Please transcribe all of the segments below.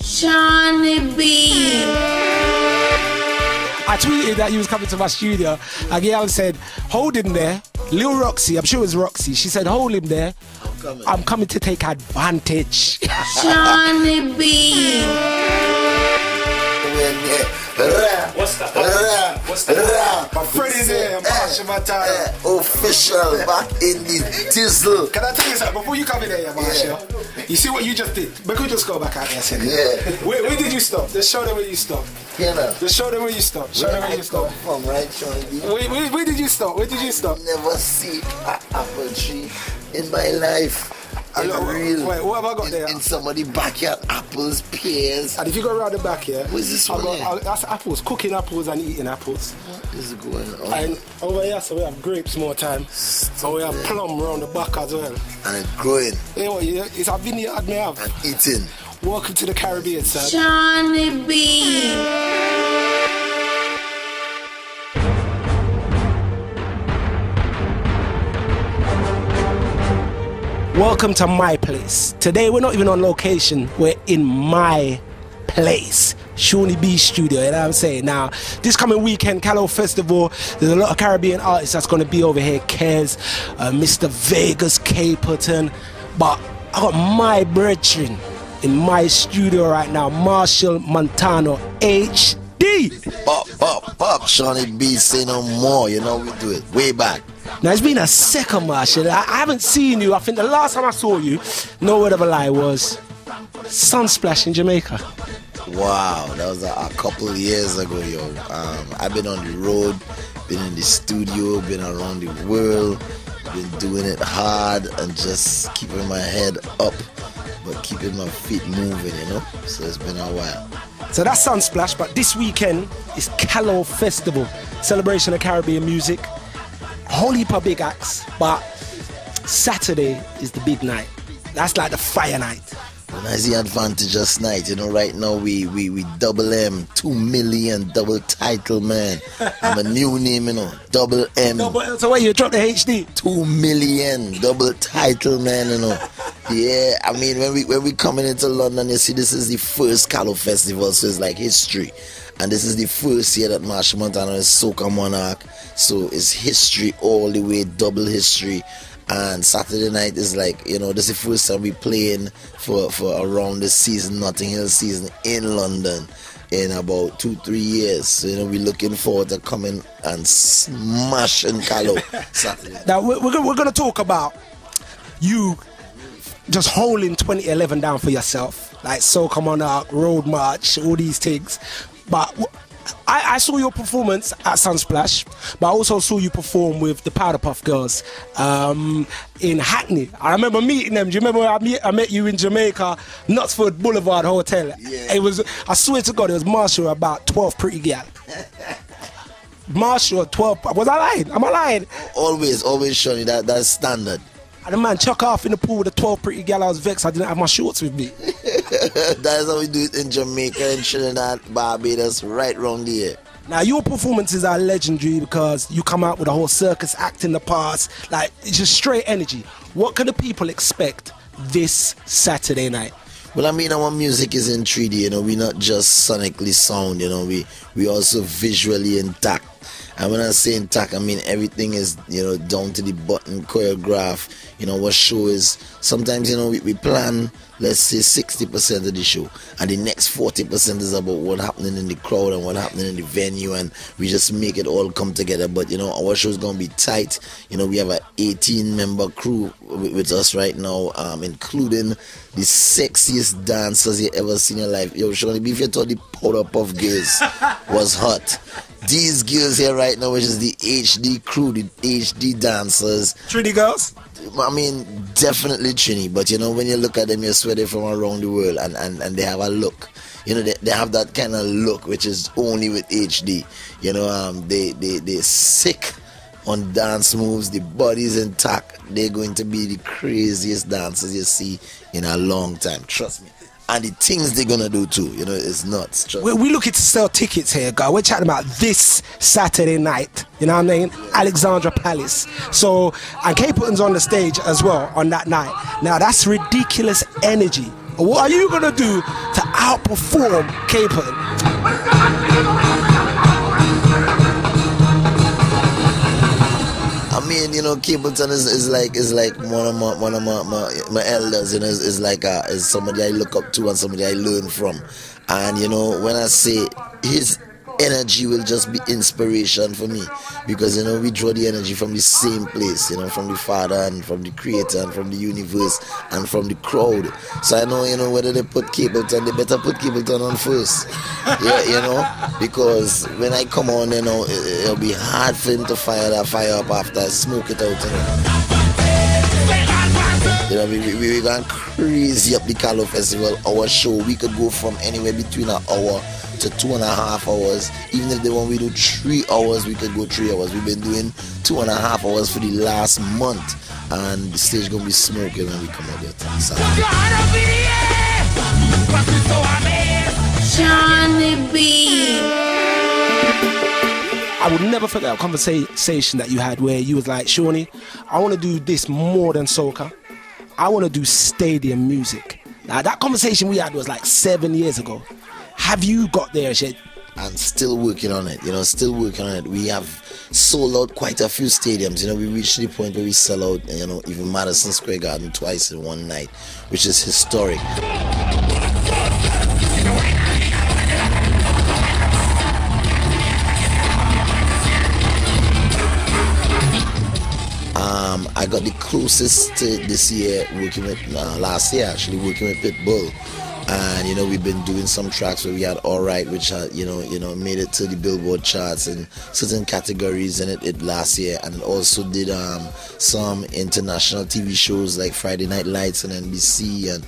Seani B. I tweeted that you was coming to my studio. And Gail said, hold him there. Lil Roxy, I'm sure it was Roxy. She said, hold him there. I'm coming to take advantage. Seani B. What's that? What's that? My friend is here, Machel Montano. Official back in the tizzle. Can I tell you something? Before you come in there, Machel, you see what you just did? But we just go back out there, say Where did you stop? Just show them where you stopped. Just show them where you stopped. Show them where you stopped. From right, Seani B. Where did you stop? Where did you stop? Never see an apple tree in my life. Wait, what have I got there? In somebody's backyard, apples, pears. And if you go around the back here, what's this one? That's apples, cooking apples and eating apples. What is going on? And over here, so we have grapes more time. So we have plum around the back as well. And it's growing. It's a vineyard may have. And eating. Welcome to the Caribbean, sir. Seani B. Welcome to my place. Today we're not even on location, we're in my place. Seani B studio, you know what I'm saying? Now, this coming weekend, CALO Festival, there's a lot of Caribbean artists that's going to be over here. Kez, Mr. Vegas, Caperton. But I got my brethren in my studio right now, Machel Montano, HD. Pop. Seani B, say no more. You know we do it way back. Now it's been a second, Machel. I haven't seen you. I think the last time I saw you, no word of a lie, was Sunsplash in Jamaica. Wow, that was a couple of years ago, yo. I've been on the road, been in the studio, been around the world, been doing it hard and just keeping my head up, but keeping my feet moving, you know. So it's been a while. So that's Sunsplash, but this weekend is CALO Festival, celebration of Caribbean music. Whole heap of big acts, but Saturday is the big night. That's like the fire night. And that's the advantage of night, you know. Right now we double M, 2 million double title, man. I'm a new name, you know, double M. So where you drop the HD? 2 million double title, man, you know. Yeah, I mean when we coming into London, you see this is the first CALO Festival, so it's like history. And this is the first year that Machel Montano is Soca Monarch. So it's history all the way, double history. And Saturday night is like, you know, this is the first time we playing for around the season, Notting Hill season in London in about 2-3 years. So, you know, we're looking forward to coming and smashing CALO Saturday. Now, we're going to talk about you just holding 2011 down for yourself. Like Soca Monarch, Road March, all these things. But I saw your performance at Sunsplash, but I also saw you perform with the Powder Puff Girls in Hackney. I remember meeting them. Do you remember I met you in Jamaica, Knutsford Boulevard Hotel? Yeah. It was, I swear to God, it was Machel about 12 pretty gal. Machel 12, was I lying? Am I lying? Always showing that's standard. And the man chuck off in the pool with the 12 pretty gal. I was vexed I didn't have my shorts with me. That's how we do it in Jamaica and Trinidad, Barbados, right round here. Now your performances are legendary because you come out with a whole circus act in the past. Like, it's just straight energy. What can the people expect this Saturday night? Well, I mean, our music is in 3D, you know. We're not just sonically sound, you know. We also visually intact. And when I say intact, I mean everything is, you know, down to the button, choreograph. You know, what show is, sometimes, you know, we plan, let's say 60% of the show, and the next 40% is about what happening in the crowd and what happening in the venue, and we just make it all come together. But, you know, our show is going to be tight. You know, we have an 18-member crew with us right now, including the sexiest dancers you ever seen in your life. Yo, Seani B, if you thought the Powder Puff Girls was hot, these girls here right now, which is the HD crew, the HD dancers. Trini girls? I mean, definitely Trini, but you know, when you look at them, you swear they're from around the world, and they have a look. You know, they have that kind of look, which is only with HD. You know, they're sick on dance moves, the body's intact. They're going to be the craziest dancers you see in a long time, trust me. And the things they're gonna do too, you know, it's nuts. We're looking to sell tickets here, guys. We're chatting about this Saturday night, you know what I mean? Alexandra Palace. So, and Caperton's on the stage as well on that night. Now that's ridiculous energy. What are you gonna do to outperform Capleton? I mean, you know, Capleton is like one of my elders. You know, is like is somebody I look up to and somebody I learn from. And you know, when I say his energy will just be inspiration for me, because you know we draw the energy from the same place, you know, from the Father and from the Creator and from the universe and from the crowd. So I know, you know, whether they put Capleton, they better put Capleton on first. Yeah, you know, because when I come on, you know, it'll be hard for him to fire that fire up after I smoke it out. You know, we gone crazy up the CALO Festival. Our show, we could go from anywhere between an hour to 2.5 hours. Even if they want we do 3 hours, we could go 3 hours. We've been doing 2.5 hours for the last month, and the stage gonna be smoking when we come out there. Seani B. I would never forget a conversation that you had where you was like, Shawnee, I want to do this more than soca. I want to do stadium music. Now that conversation we had was like 7 years ago. Have you got there yet? I'm still working on it, you know, still working on it. We have sold out quite a few stadiums. You know, we reached the point where we sell out, you know, even Madison Square Garden twice in one night, which is historic. I got the closest to this year working with, last year actually, working with Pitbull. And you know, we've been doing some tracks where we had Alright, which you know made it to the Billboard charts in certain categories in it last year, and also did some international TV shows like Friday Night Lights on NBC and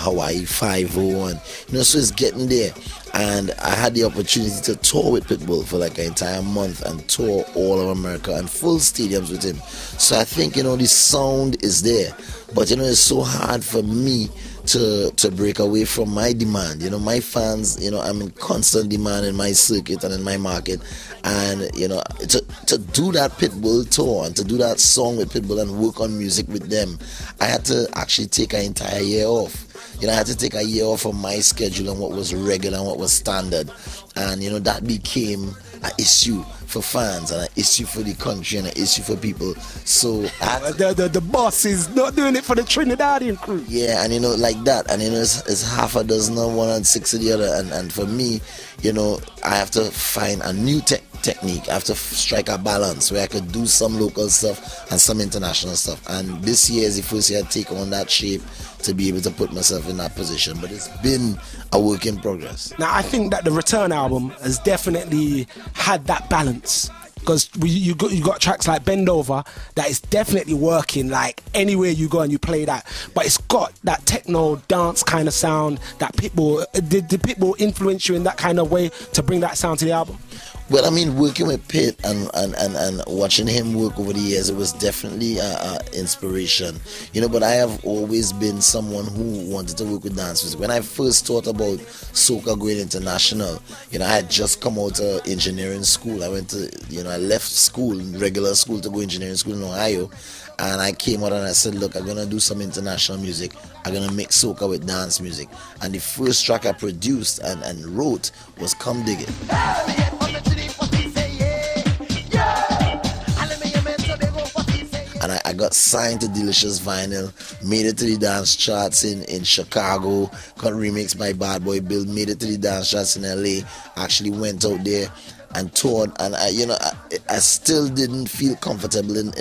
Hawaii 5-0, and you know, so it's getting there. And I had the opportunity to tour with Pitbull for like an entire month and tour all of America and full stadiums with him. So I think, you know, the sound is there, but you know, it's so hard for me to break away from my demand. You know, my fans, you know, I'm in constant demand in my circuit and in my market. And you know, to do that Pitbull tour and to do that song with Pitbull and work on music with them, I had to actually take an entire year off. You know, I had to take a year off from my schedule and what was regular and what was standard. And you know, that became an issue for fans and an issue for the country and an issue for people. So the boss is not doing it for the Trinidadian crew. Yeah, and you know, like that. And you know, it's half a dozen of one and 6 of the other. And for me, you know, I have to find a new technique. I have to strike a balance where I could do some local stuff and some international stuff. And this year is the first year I take on that shape to be able to put myself in that position. But it's been a work in progress. Now I think that the Return album has definitely had that balance, because you got tracks like Bend Over that is definitely working like anywhere you go and you play that, but it's got that techno dance kind of sound that Pitbull did Pitbull influence you in that kind of way to bring that sound to the album? Well, I mean, working with Pitt and watching him work over the years, it was definitely inspiration, you know. But I have always been someone who wanted to work with dance music. When I first thought about soca going international, you know, I had just come out of engineering school. I went to, you know, I left school, regular school, to go engineering school in Ohio. And I came out and I said, look, I'm going to do some international music. I'm going to mix soca with dance music. And the first track I produced and wrote was Come Dig It. And I got signed to Delicious Vinyl, made it to the dance charts in Chicago, got remixed by Bad Boy Bill, made it to the dance charts in LA, actually went out there and toured, and I still didn't feel comfortable in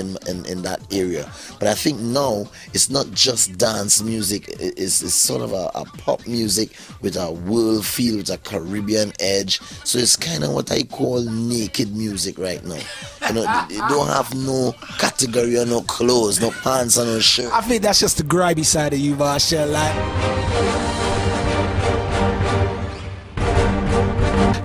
that area. But I think now it's not just dance music, it's sort of a pop music with a world feel, with a Caribbean edge. So it's kind of what I call naked music right now. You know, you don't have no category or no clothes, no pants or no shirt. I think that's just the grimy side of you, Machel. Like,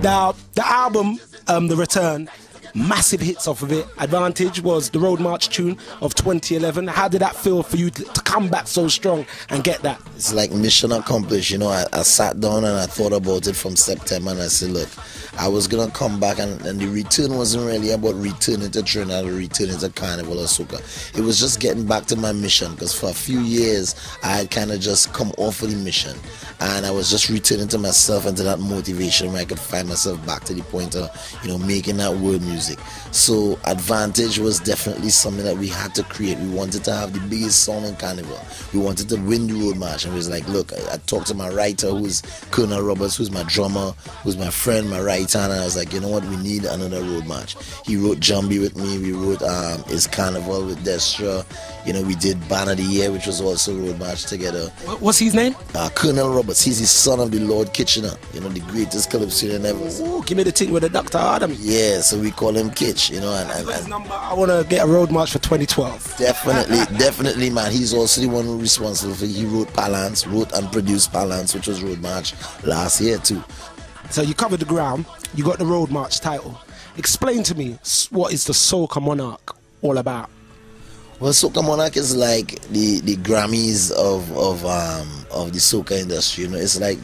now the album, The Return, massive hits off of it. Advantage was the Road March tune of 2011. How did that feel for you to come back so strong and get that? It's like mission accomplished. You know, I sat down and I thought about it from September, and I said, look, I was going to come back, and the return wasn't really about returning to Trinidad or returning to Carnival or Soca. It was just getting back to my mission, because for a few years I had kind of just come off of the mission, and I was just returning to myself and to that motivation where I could find myself back to the point of, you know, making that world music. So Advantage was definitely something that we had to create. We wanted to have the biggest song in Carnival. We wanted to win the Road March, and it was like, look, I talked to my writer, who's Colonel Roberts, who's my drummer, who's my friend, my right hand, and I was like, you know what, we need another Road March. He wrote Jumbie with me, we wrote Is Carnival with Destra, you know, we did Banner of the Year, which was also Road March together. What's his name? Colonel Roberts. He's the son of the Lord Kitchener, you know, the greatest calypsonian ever. Ooh, give me the thing with the Dr. Adam. Yeah, so we call him Kitch, you know, and Number, I want to get a Road March for 2012. Definitely, man. He's also the one who's responsible for. He wrote and produced Balance, which was Road March last year too. So you covered the ground. You got the Road March title. Explain to me, what is the Soca Monarch all about? Well, Soca Monarch is like the Grammys of the soca industry. You know, it's like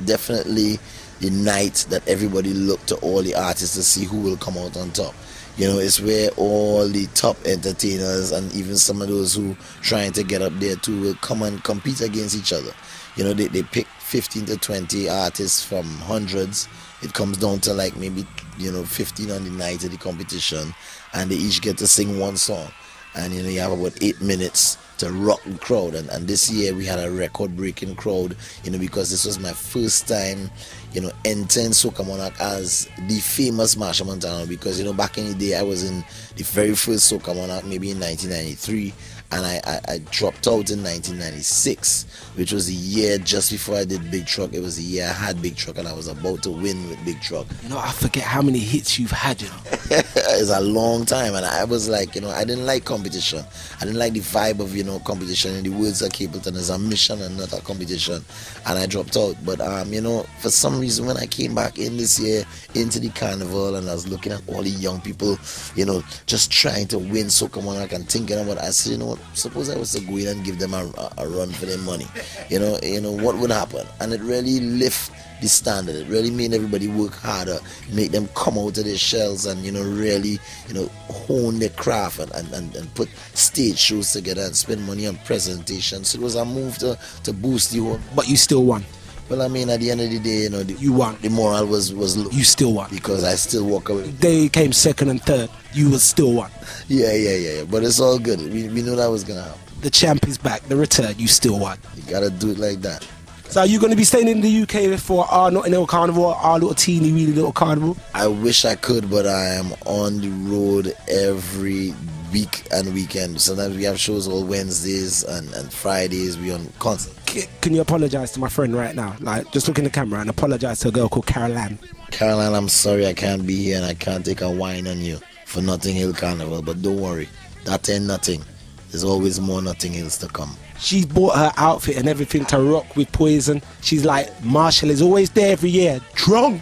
definitely the night that everybody look to all the artists to see who will come out on top. You know, it's where all the top entertainers and even some of those who trying to get up there too will come and compete against each other. You know, they pick 15 to 20 artists from hundreds. It comes down to like maybe, you know, 15 on the night of the competition, and they each get to sing one song. And you know, you have about 8 minutes to rock the crowd, and this year we had a record-breaking crowd, you know, because this was my first time, you know, entering Soca Monarch as the famous Machel Montano, because, you know, back in the day I was in the very first Soca Monarch maybe in 1993, and I dropped out in 1996, which was the year just before I did Big Truck. It was the year I had Big Truck and I was about to win with Big Truck. You know, I forget how many hits you've had, you know. It's a long time, and I was like, you know, I didn't like competition. I didn't like the vibe of, you know, competition. In the words of Capleton, it's a mission and not a competition, and I dropped out. But you know, for some reason when I came back in this year into the carnival, and I was looking at all the young people, you know, just trying to win Soca Monarch and thinking about it, I said, you know what, suppose I was to go in and give them a run for their money, you know what would happen? And it really lifted the standard. It really made everybody work harder, make them come out of their shells and, you know, really, you know, hone their craft and put stage shows together and spend money on presentations. So it was a move to boost the whole. But you still won. Well, I mean, at the end of the day, you know, you won. The morale was low. You still won. Because I still walk away. They came second and third. You was still won. Yeah. But it's all good. We knew that was going to happen. The champ is back. The return. You still won. You got to do it like that. So are you going to be staying in the UK for our Notting Hill Carnival, our little teeny weeny little carnival? I wish I could, but I am on the road every week and weekend. Sometimes we have shows all Wednesdays and Fridays. We on concert. Can you apologize to my friend right now? Like, just look in the camera and apologize to a girl called Caroline. Caroline, I'm sorry I can't be here and I can't take a wine on you for Notting Hill Carnival, but don't worry, that ain't nothing. There's always more Notting Hills to come. She's bought her outfit and everything to rock with Poison. She's like, Marshall is always there every year, drunk,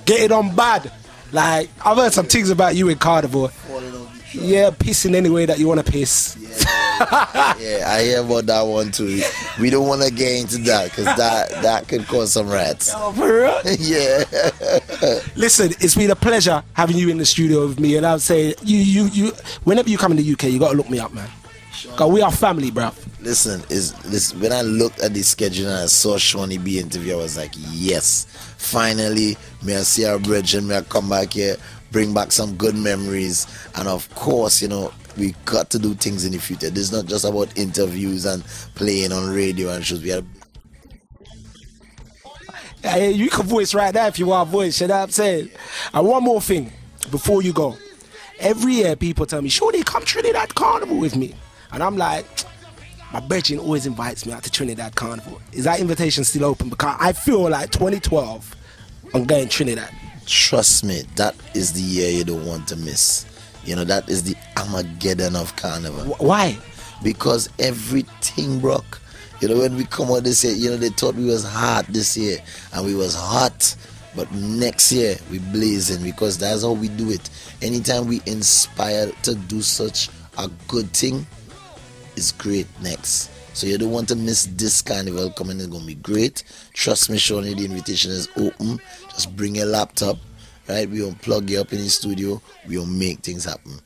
get it on bad. Like, I've heard some things about you in Carnival. Yeah, pissing any way that you want to piss. Yeah, I hear about that one too. We don't want to get into that because that could cause some rats. Oh, for real? Yeah. Listen, it's been a pleasure having you in the studio with me, and I'll say you whenever you come in the UK, you got to look me up, man. Cause we are family, bro. Listen, when I looked at the schedule and I saw Seani B interview, I was like, yes, finally, may I see our bridge and may I come back here, bring back some good memories, and of course, you know, we got to do things in the future. This is not just about interviews and playing on radio and shows. We have. Hey, you can voice right now if you want to voice, you know what I'm saying? And one more thing, before you go. Every year people tell me, sure, they come Trinidad Carnival with me. And I'm like, my brethren always invites me out to Trinidad Carnival. Is that invitation still open? Because I feel like 2012, I'm going Trinidad. Trust me, that is the year you don't want to miss. You know, that is the Armageddon of Carnival. Why? Because everything broke. You know, when we come out this year, you know, they thought we was hot this year. And we was hot. But next year we blazing, because that's how we do it. Anytime we inspire to do such a good thing, it's great next. So you don't want to miss this carnival coming. It's gonna be great. Trust me, Shawnee, the invitation is open. Just bring your laptop, right? We will plug you up in the studio. We will make things happen.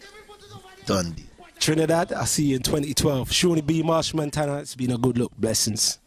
Done deal. Trinidad, I'll see you in 2012. Seani B, Machel Montano, it's been a good look. Blessings.